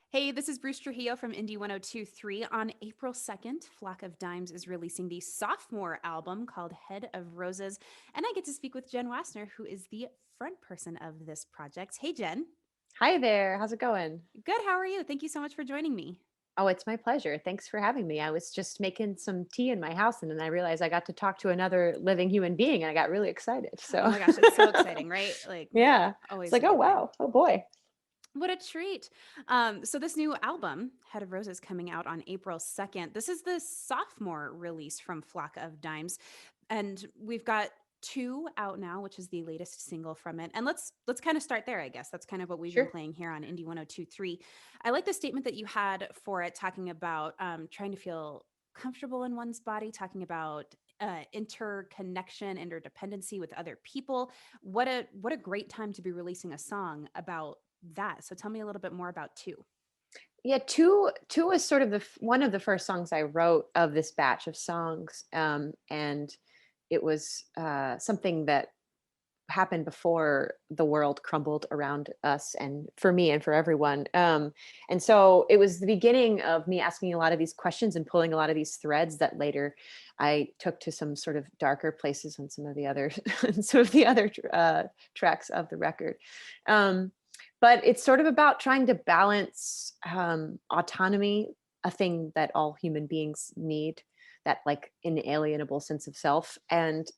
Hey, this is Bruce Trujillo from Indie 1023. On April 2nd, Flock of Dimes is releasing the sophomore album called Head of Roses. And I get to speak with Jenn Wasner, who is the front person of this project. Hey, Jen. Hi there. How's it going? Good. How are you? Thank you so much for joining me. Oh, it's my pleasure. Thanks for having me. I was just making some tea in my house and then I realized I got to talk to another living human being and I got really excited. Oh So, my gosh, it's so exciting, right? Like, yeah. It's always a like, oh, good thing. wow. Oh, boy. What a treat. So, this new album, Head of Roses, coming out on April 2nd. This is the sophomore release from Flock of Dimes. And we've got two out now, which is the latest single from it. And let's kind of start there, I guess. That's kind of what we've been Sure. playing here on Indie 1023. I like the statement that you had for it, talking about trying to feel comfortable in one's body, talking about interconnection, interdependency with other people. What a great time to be releasing a song about that. So tell me a little bit more about two. Yeah, two was sort of one of the first songs I wrote of this batch of songs. And it was something that happened before the world crumbled around us and for me and for everyone. And so it was the beginning of me asking a lot of these questions and pulling a lot of these threads that later I took to some sort of darker places on some of the other some of the other tracks of the record. Um, but it's sort of about trying to balance autonomy, a thing that all human beings need, that like inalienable sense of self, and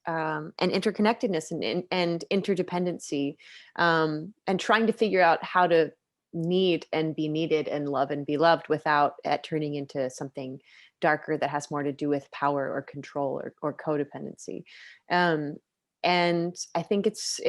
interconnectedness and interdependency, and trying to figure out how to need and be needed and love and be loved without it turning into something darker that has more to do with power or control or codependency. um, and I think it's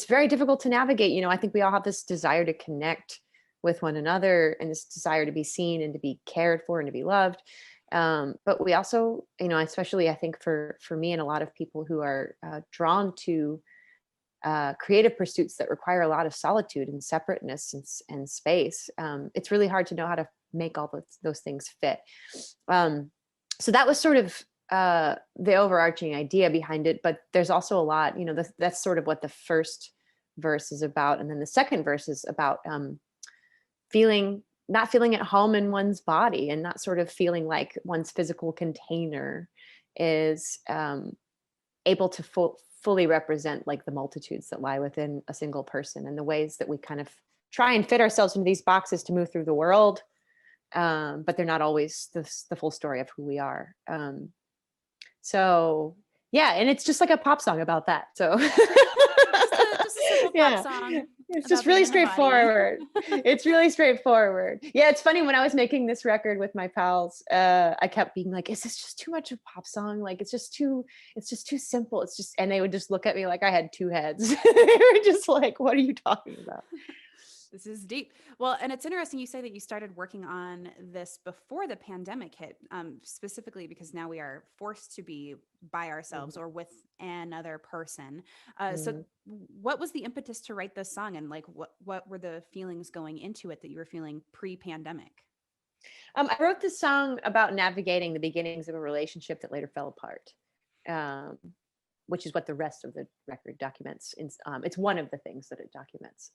very difficult to navigate. I think we all have this desire to connect with one another and this desire to be seen and to be cared for and to be loved. But we also, especially I think for me and a lot of people who are drawn to creative pursuits that require a lot of solitude and separateness and space, it's really hard to know how to make all those things fit. um, so that was sort of the overarching idea behind it, but there's also a lot, that's sort of what the first verse is about, and then the second verse is about feeling not feeling at home in one's body and not sort of feeling like one's physical container is able to fully represent like the multitudes that lie within a single person, and the ways that we kind of try and fit ourselves into these boxes to move through the world, but they're not always the full story of who we are. So yeah, and it's just like a pop song about that. So Just a simple pop yeah, song it's just about being really in the body. straightforward. It's really straightforward. Yeah, it's funny when I was making this record with my pals, I kept being like, "Is this just too much of a pop song? Like, it's just too simple. It's just," and they would just look at me like I had two heads. They were just like, "What are you talking about?" This is deep. Well, and it's interesting you say that you started working on this before the pandemic hit, specifically because now we are forced to be by ourselves or with another person. So, Mhm. what was the impetus to write this song, and like what were the feelings going into it that you were feeling pre-pandemic? I wrote this song about navigating the beginnings of a relationship that later fell apart, um, which is what the rest of the record documents. It's one of the things that it documents.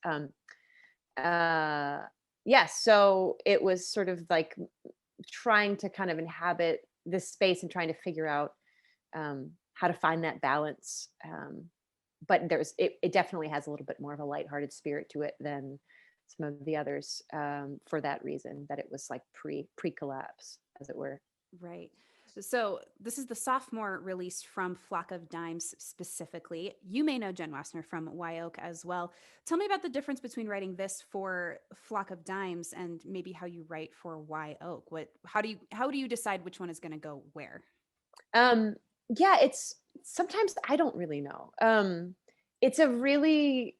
Uh, yeah, so it was sort of like trying to kind of inhabit this space and trying to figure out how to find that balance. But it definitely has a little bit more of a lighthearted spirit to it than some of the others, for that reason, that it was like pre collapse, as it were. Right. So this is the sophomore release from Flock of Dimes specifically. You may know Jenn Wasner from Wye Oak as well. Tell me about the difference between writing this for Flock of Dimes and maybe how you write for Wye Oak. How do you decide which one is going to go where? Um, yeah, it's sometimes I don't really know. It's a really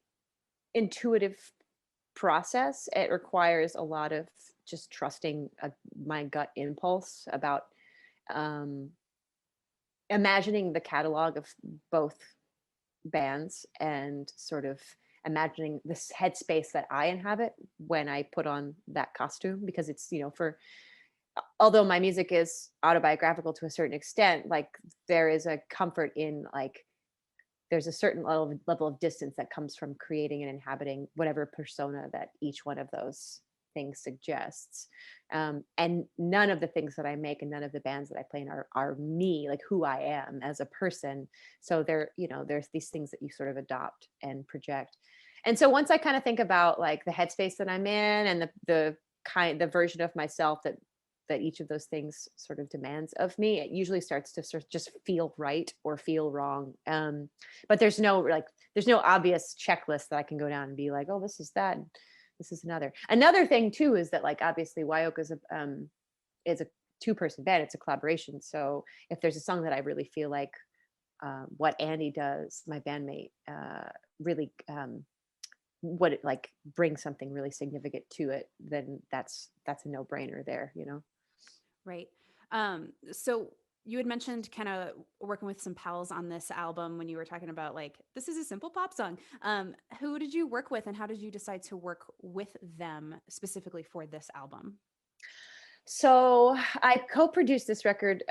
intuitive process. It requires a lot of just trusting my gut impulse about um, imagining the catalog of both bands and sort of imagining this headspace that I inhabit when I put on that costume, because it's, for although my music is autobiographical to a certain extent, like there is a comfort in like there's a certain level of distance that comes from creating and inhabiting whatever persona that each one of those thing suggests. And none of the things that I make and none of the bands that I play in are me, like who I am as a person. So there, there's these things that you sort of adopt and project. And so once I kind of think about like the headspace that I'm in and the version of myself that each of those things sort of demands of me, it usually starts to sort of just feel right or feel wrong. But there's no obvious checklist that I can go down and be like, oh, this is that, and this is another thing too, is that like obviously Wyoka is a two-person band. It's a collaboration. So if there's a song that I really feel like what Andy does, my bandmate, really what it like brings something really significant to it, then that's a no-brainer there, Right. So you had mentioned kind of working with some pals on this album when you were talking about like this is a simple pop song. Who did you work with, and how did you decide to work with them specifically for this album? So I co-produced this record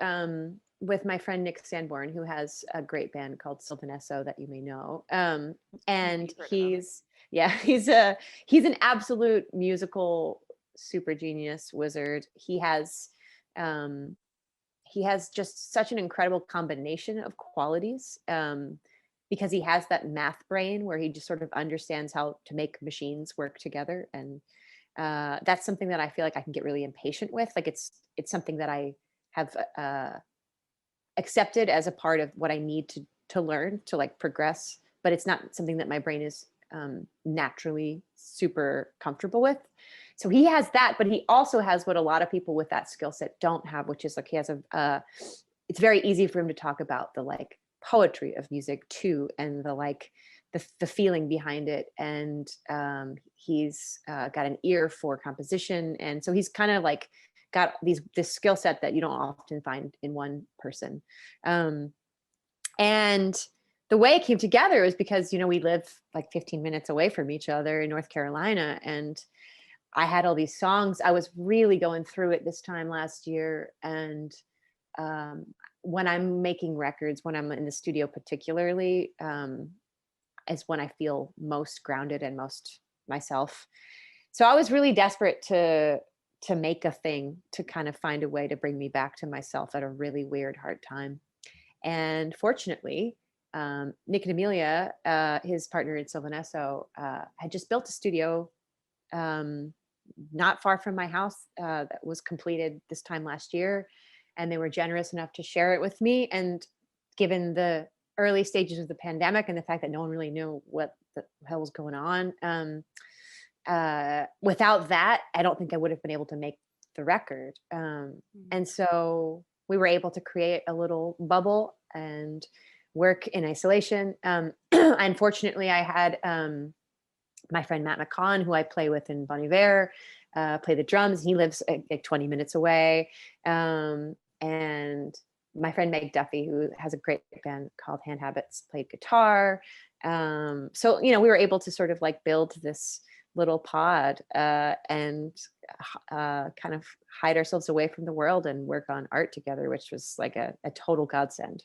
with my friend Nick Sanborn, who has a great band called Sylvanesso that you may know. And Maybe heard of them. yeah, he's an absolute musical super genius wizard. Um, he has just such an incredible combination of qualities, because he has that math brain where he just sort of understands how to make machines work together. And that's something that I feel like I can get really impatient with. Like it's something that I have accepted as a part of what I need to learn to like progress, but it's not something that my brain is naturally super comfortable with. So he has that, but he also has what a lot of people with that skill set don't have, which is like he has it's very easy for him to talk about the like poetry of music too, and the like the feeling behind it. And he's got an ear for composition, and so he's kind of like got this skill set that you don't often find in one person. And the way it came together was because we live like 15 minutes away from each other in North Carolina, and I had all these songs. I was really going through it this time last year, and um, when I'm making records, when I'm in the studio particularly, is when I feel most grounded and most myself. So I was really desperate to make a thing, to kind of find a way to bring me back to myself at a really weird hard time. And fortunately, Nick and Amelia, his partner in Sylvanesso, had just built a studio um, not far from my house that was completed this time last year. And they were generous enough to share it with me. And given the early stages of the pandemic and the fact that no one really knew what the hell was going on, without that, I don't think I would have been able to make the record. Mm. And so we were able to create a little bubble and work in isolation. Unfortunately, I had my friend Matt McCon, who I play with in Bon Iver, play the drums. He lives like 20 minutes away. And my friend Meg Duffy, who has a great band called Hand Habits, played guitar. So, we were able to sort of like build this little pod and kind of hide ourselves away from the world and work on art together, which was like a total godsend.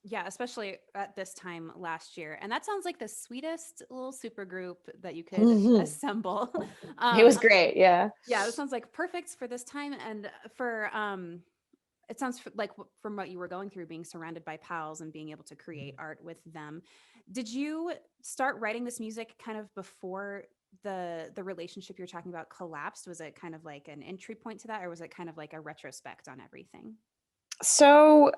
Yeah, especially at this time last year. And that sounds like the sweetest little super group that you could Mhm. assemble. It was um, great. Yeah. yeah, it sounds like perfect for this time. And for it sounds like from what you were going through, being surrounded by pals and being able to create art with them. Did you start writing this music kind of before the relationship you're talking about collapsed? Was it kind of like an entry point to that, or was it kind of like a retrospect on everything? So,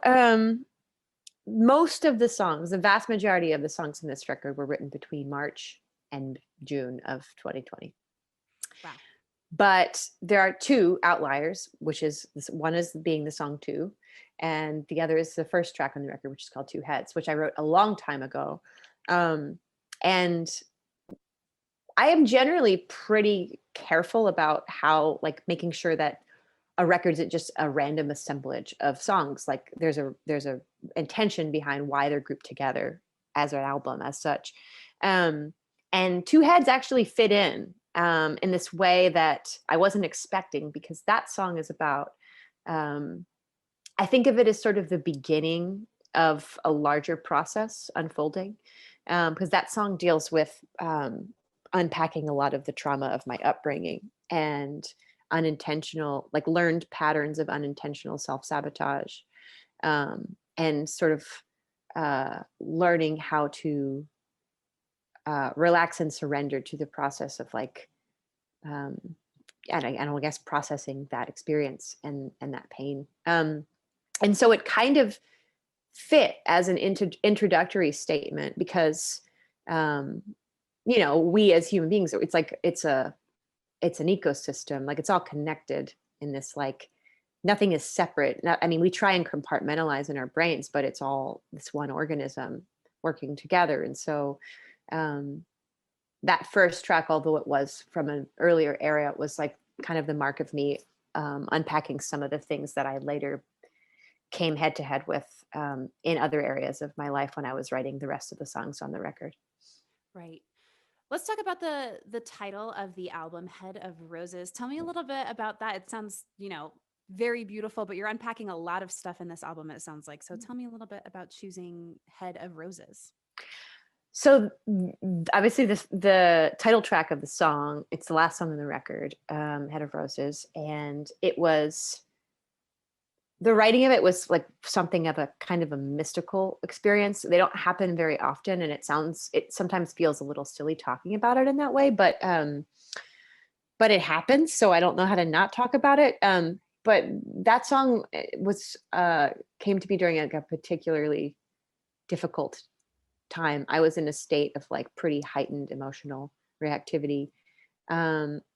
most of the songs, the vast majority of the songs in this record were written between March and June of 2020. Wow. But there are two outliers, which is one is being the song Two, and the other is the first track on the record, which is called Two Heads, which I wrote a long time ago. And I am generally pretty careful about how, like, making sure that a record isn't just a random assemblage of songs. Like there's a intention behind why they're grouped together as an album as such. Um, and Two Heads actually fit in this way that I wasn't expecting, because that song is about, I think of it as sort of the beginning of a larger process unfolding. Because that song deals with unpacking a lot of the trauma of my upbringing and unintentional, like learned patterns of unintentional self-sabotage, and sort of learning how to relax and surrender to the process of like, um, and I guess processing that experience and that pain. And so it kind of fit as an introductory statement because, um, we as human beings, it's like it's an ecosystem, like it's all connected in this, like nothing is separate. I mean, we try and compartmentalize in our brains, but it's all this one organism working together. And so, um, that first track, although it was from an earlier era, it was like kind of the mark of me, unpacking some of the things that I later came head to head with, in other areas of my life when I was writing the rest of the songs on the record. Right. Let's talk about the title of the album, Head of Roses. Tell me a little bit about that. It sounds, very beautiful, but you're unpacking a lot of stuff in this album, it sounds like. So tell me a little bit about choosing Head of Roses. So obviously the title track of the song, it's the last song on the record, Head of Roses, and it was the writing of it was like something of a kind of a mystical experience. They don't happen very often, and it sometimes feels a little silly talking about it in that way, but it happens, so I don't know how to not talk about it. But that song was came to be during like a particularly difficult time. I was in a state of like pretty heightened emotional reactivity,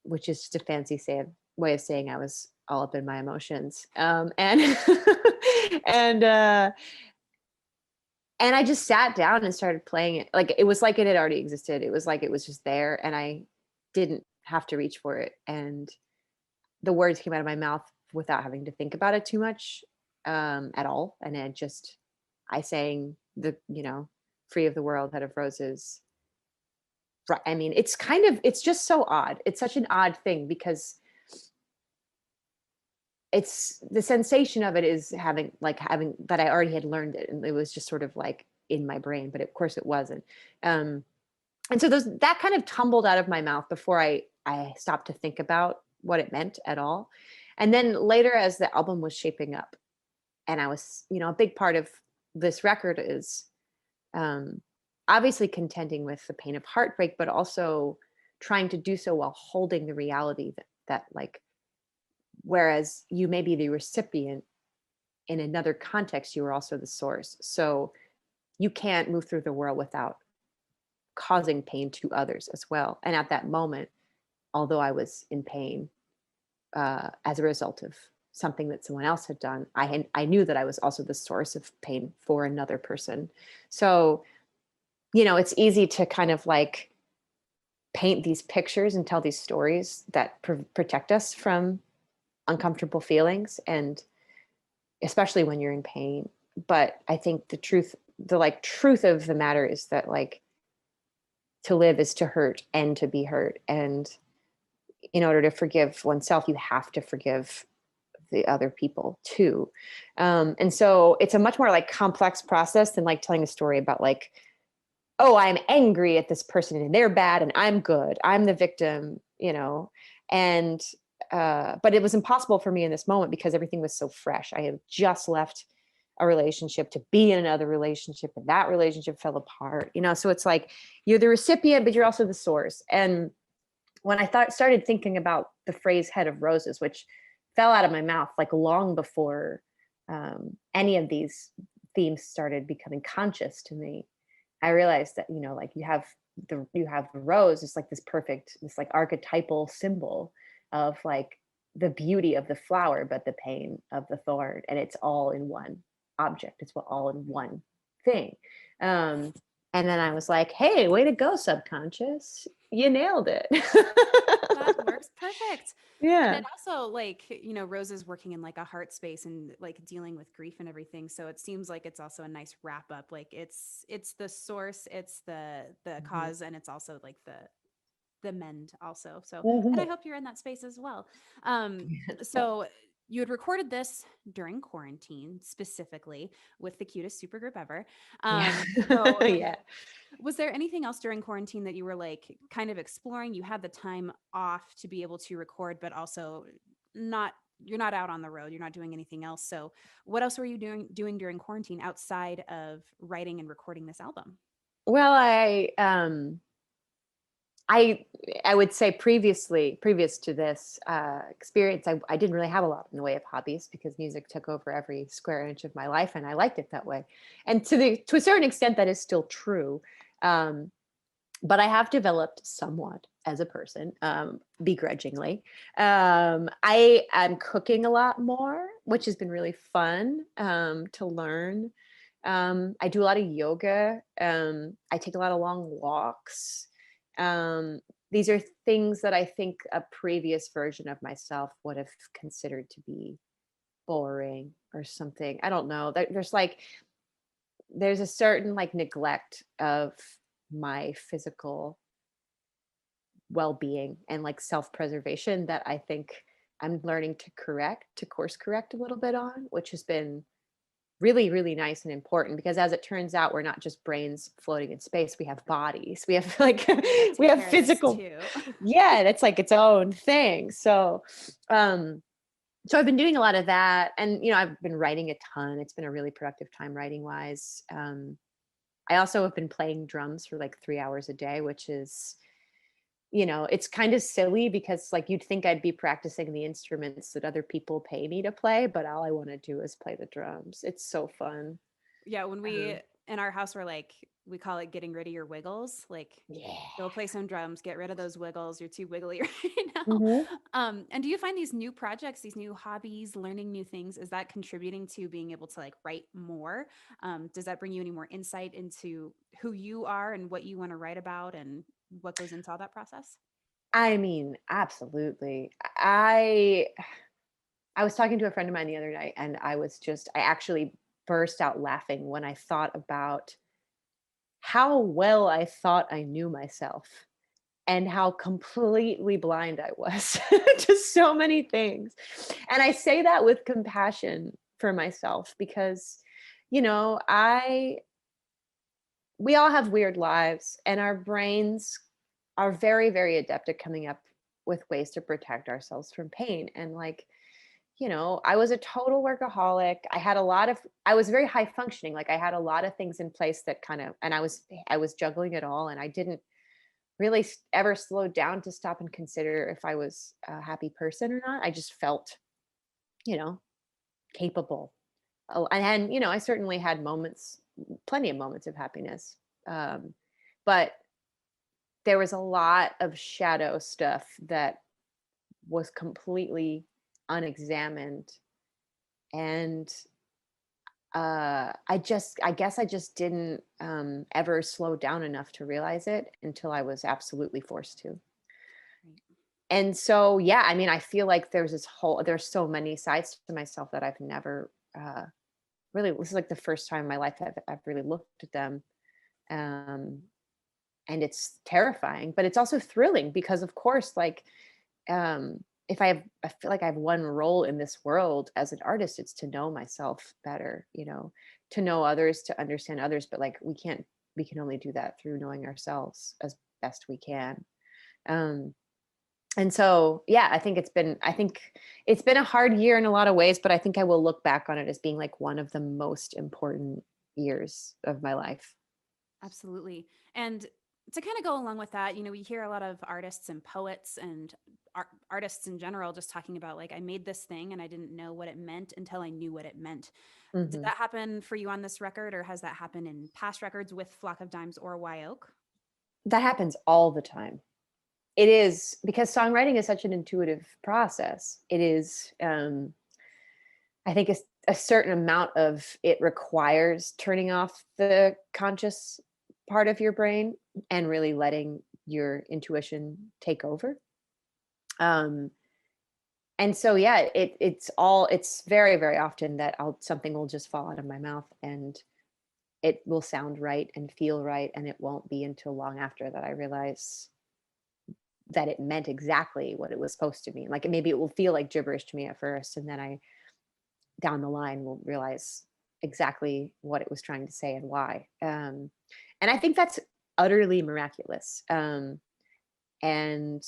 which is just a way of saying I was all up in my emotions. And and and I just sat down and started playing it. Like it was like it had already existed. It was like it was just there, and I didn't have to reach for it. And the words came out of my mouth without having to think about it too much, at all. And I sang free of the world, head of roses. Right. I mean, it's just so odd. It's such an odd thing because it's the sensation of it is having that I already had learned it, and it was just sort of like in my brain, but of course it wasn't. Um, and so that kind of tumbled out of my mouth before I stopped to think about what it meant at all. And then later, as the album was shaping up, and I was, a big part of this record is, um, obviously contending with the pain of heartbreak, but also trying to do so while holding the reality that like, whereas you may be the recipient in another context, you are also the source. So you can't move through the world without causing pain to others as well. And at that moment, although I was in pain, as a result of something that someone else had done, I knew that I was also the source of pain for another person. So, it's easy to kind of like paint these pictures and tell these stories that protect us from uncomfortable feelings, and especially when you're in pain. But I think the truth of the matter is that like to live is to hurt and to be hurt. And in order to forgive oneself, you have to forgive the other people too. And so it's a much more like complex process than like telling a story about like, oh, I'm angry at this person and they're bad and I'm good. I'm the victim, and but it was impossible for me in this moment because everything was so fresh. I had just left a relationship to be in another relationship, and that relationship fell apart, so it's like you're the recipient, but you're also the source. And when I started thinking about the phrase head of roses, which fell out of my mouth like long before, any of these themes started becoming conscious to me, I realized that, like you have the rose, it's like this like archetypal symbol of like the beauty of the flower, but the pain of the thorn. And it's all in one object. It's all in one thing. Um, and then I was like, hey, way to go, subconscious. You nailed it. That works perfect. And Yeah. it also like, Rose is working in like a heart space and like dealing with grief and everything. So it seems like it's also a nice wrap up. Like it's the source, it's the Mhm. cause, and it's also like the mend also. So, and I Mhm. hope you're in that space as well. Um, so You had recorded this during quarantine, specifically with the cutest supergroup ever. Yeah. So Yeah. was there anything else during quarantine that you were like kind of exploring? You had the time off to be able to record, but also not you're not out on the road, you're not doing anything else. So what else were you doing during quarantine outside of writing and recording this album? Well, I I would say previous to this experience, I didn't really have a lot in the way of hobbies because music took over every square inch of my life, and I liked it that way. And to a certain extent, that is still true. Um, but I have developed somewhat as a person, begrudgingly. I am cooking a lot more, which has been really fun to learn. I do a lot of yoga. I take a lot of long walks. Um, these are things that I think a previous version of myself would have considered to be boring or something. I don't know. There's a certain like neglect of my physical well-being and like self-preservation that I think I'm learning to course correct a little bit on, which has been really, really nice and important because as it turns out, we're not just brains floating in space. We have bodies. We have like We got to we take have care of this physical, too. yeah, that's like its own thing. Um so I've been doing a lot of that and I've been writing a ton. It's been a really productive time writing wise. I also have been playing drums for like 3 hours a day, which is it's kind of silly because like you'd think I'd be practicing the instruments that other people pay me to play, but all I want to do is play the drums. It's so fun. Yeah, when we Um, in our house we're like we call it getting rid of your wiggles. Like yeah. go play some drums, get rid of those wiggles. You're too wiggly right now. hmm And do you find these new projects, these new hobbies, learning new things, is that contributing to being able to like write more? Does that bring you any more insight into who you are and what you want to write about and what goes into all that process? I mean, absolutely. I was talking to a friend of mine the other night, and I actually burst out laughing when I thought about how well I thought I knew myself and how completely blind I was to so many things. And I say that with compassion for myself because, you know, I we all have weird lives and our brains are very, very adept at coming up with ways to protect ourselves from pain. And like, I was a total workaholic. I was very high functioning. Like I had a lot of things in place that and I was juggling it all and I didn't really ever slowed down to stop and consider if I was a happy person or not. I just felt, you know, capable. Oh, and I certainly had plenty of moments of happiness. Um, but there was a lot of shadow stuff that was completely unexamined. And I guess I just didn't ever slow down enough to realize it until I was absolutely forced to. Right. And so, yeah, I mean, I feel like there's so many sides to myself that I've never really, this is like the first time in my life I've really looked at them. Um, and it's terrifying, but it's also thrilling because, of course, like, I feel like I have one role in this world as an artist, it's to know myself better, to know others, to understand others. But like, we can only do that through knowing ourselves as best we can. Um, and so yeah, I think it's been a hard year in a lot of ways, but I think I will look back on it as being like one of the most important years of my life. Absolutely. And to kind of go along with that, we hear a lot of artists and poets and artists in general just talking about like, I made this thing and I didn't know what it meant until I knew what it meant. Did hmm that happen for you on this record, or has that happened in past records with Flock of Dimes or Wye Oak? that happens all the time. It is because songwriting is such an intuitive process. It is, I think, a certain amount of it requires turning off the conscious part of your brain and really letting your intuition take over. Um, and so, yeah, it's very, very often that something will just fall out of my mouth and it will sound right and feel right, and it won't be until long after that I realize that it meant exactly what it was supposed to mean. Like maybe it will feel like gibberish to me at first, and then I down the line will realize exactly what it was trying to say and why. And I think that's utterly miraculous. And I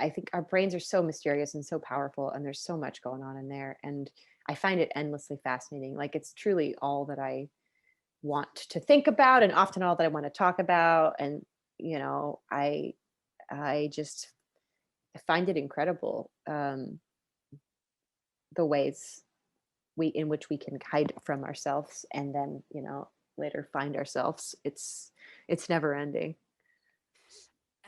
think our brains are so mysterious and so powerful, and there's so much going on in there. And I find it endlessly fascinating. Like it's truly all that I want to think about, and often all that I want to talk about. And I just find it incredible, the ways in which we can hide from ourselves, and then later find ourselves. It's never ending.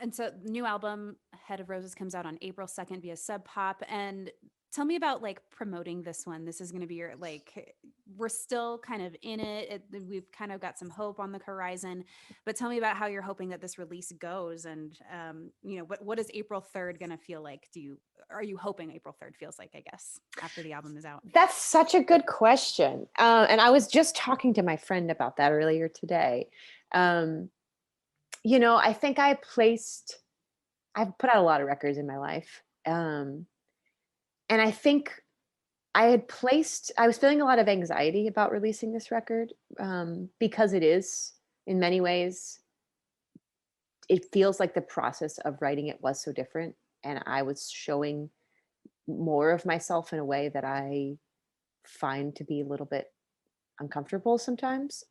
And so new album Head of Roses comes out on April 2nd via Sub Pop. And tell me about like promoting this one. This is going to be your like, we're still kind of in it. We've kind of got some hope on the horizon, but tell me about how you're hoping that this release goes. And what is April 3rd going to feel like? Are you hoping April 3rd feels like, I guess, after the album is out? That's such a good question. And I was just talking to my friend about that earlier today. I think I've put out a lot of records in my life. And I think I was feeling a lot of anxiety about releasing this record, because it is, in many ways, it feels like the process of writing it was so different. And I was showing more of myself in a way that I find to be a little bit uncomfortable sometimes.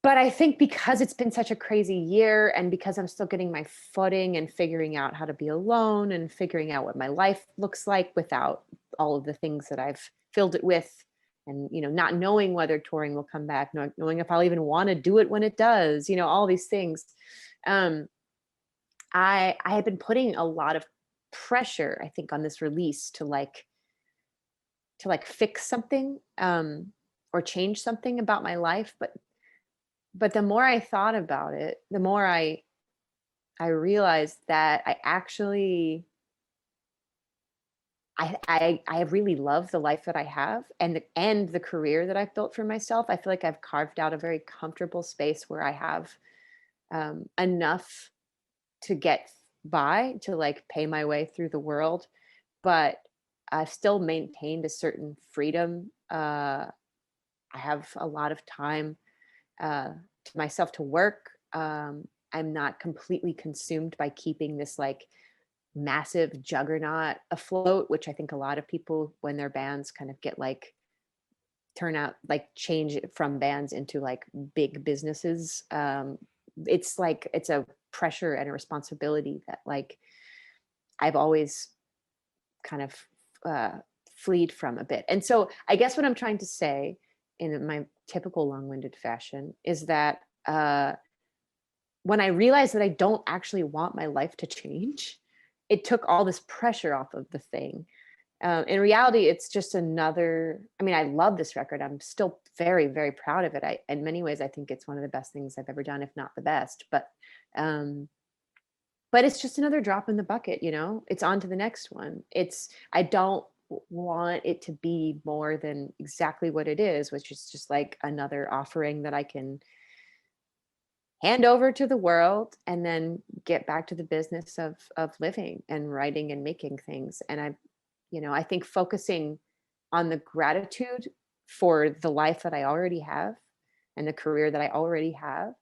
But I think because it's been such a crazy year, and because I'm still getting my footing and figuring out how to be alone and figuring out what my life looks like without all of the things that I've filled it with, and not knowing whether touring will come back, not knowing if I'll even want to do it when it does, all these things. I have been putting a lot of pressure, I think, on this release to fix something, or change something about my life. But the more I thought about it, the more I realized that I really love the life that I have, and the career that I've built for myself. I feel like I've carved out a very comfortable space where I have enough to get by, to like pay my way through the world, but I've still maintained a certain freedom. I have a lot of time to myself to work. I'm not completely consumed by keeping this like massive juggernaut afloat, which I think a lot of people, when their bands kind of get like change it from bands into like big businesses. It's a pressure and a responsibility that like I've always kind of fleed from a bit. And so I guess what I'm trying to say in my typical long-winded fashion is that when I realized that I don't actually want my life to change, it took all this pressure off of the thing. In reality, it's just I love this record. I'm still very, very proud of it. In many ways, I think it's one of the best things I've ever done, if not the best. But it's just another drop in the bucket, it's on to the next one. I don't want it to be more than exactly what it is, which is just like another offering that I can hand over to the world and then get back to the business of living and writing and making things. And I think focusing on the gratitude for the life that I already have and the career that I already have,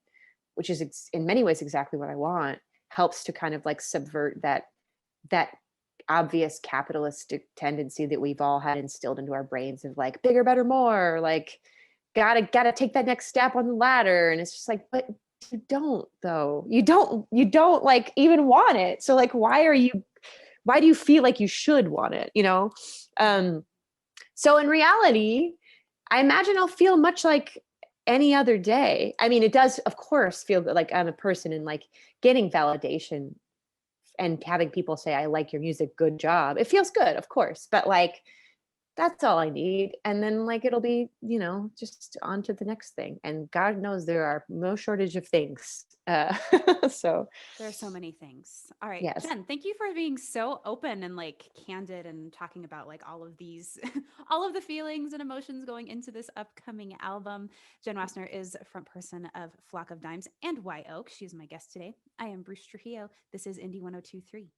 which is in many ways exactly what I want, helps to kind of like subvert that obvious capitalistic tendency that we've all had instilled into our brains of like bigger, better, more, like gotta take that next step on the ladder. And it's just like, but you don't though. You don't like even want it. So like, why do you feel like you should want it? So in reality, I imagine I'll feel much like any other day. I mean, it does, of course, feel good, like I'm a person, and like getting validation and having people say, I like your music, good job. It feels good, of course. But like, That's all I need. And then like it'll be, just on to the next thing. And God knows there are no shortage of things. So There are so many things. All right, yes. Jen, thank you for being so open and like candid and talking about like all of these, all of the feelings and emotions going into this upcoming album. Jenn Wasner is front person of Flock of Dimes and White Oak. She's my guest today. I am Bruce Trujillo. This is Indie 1023.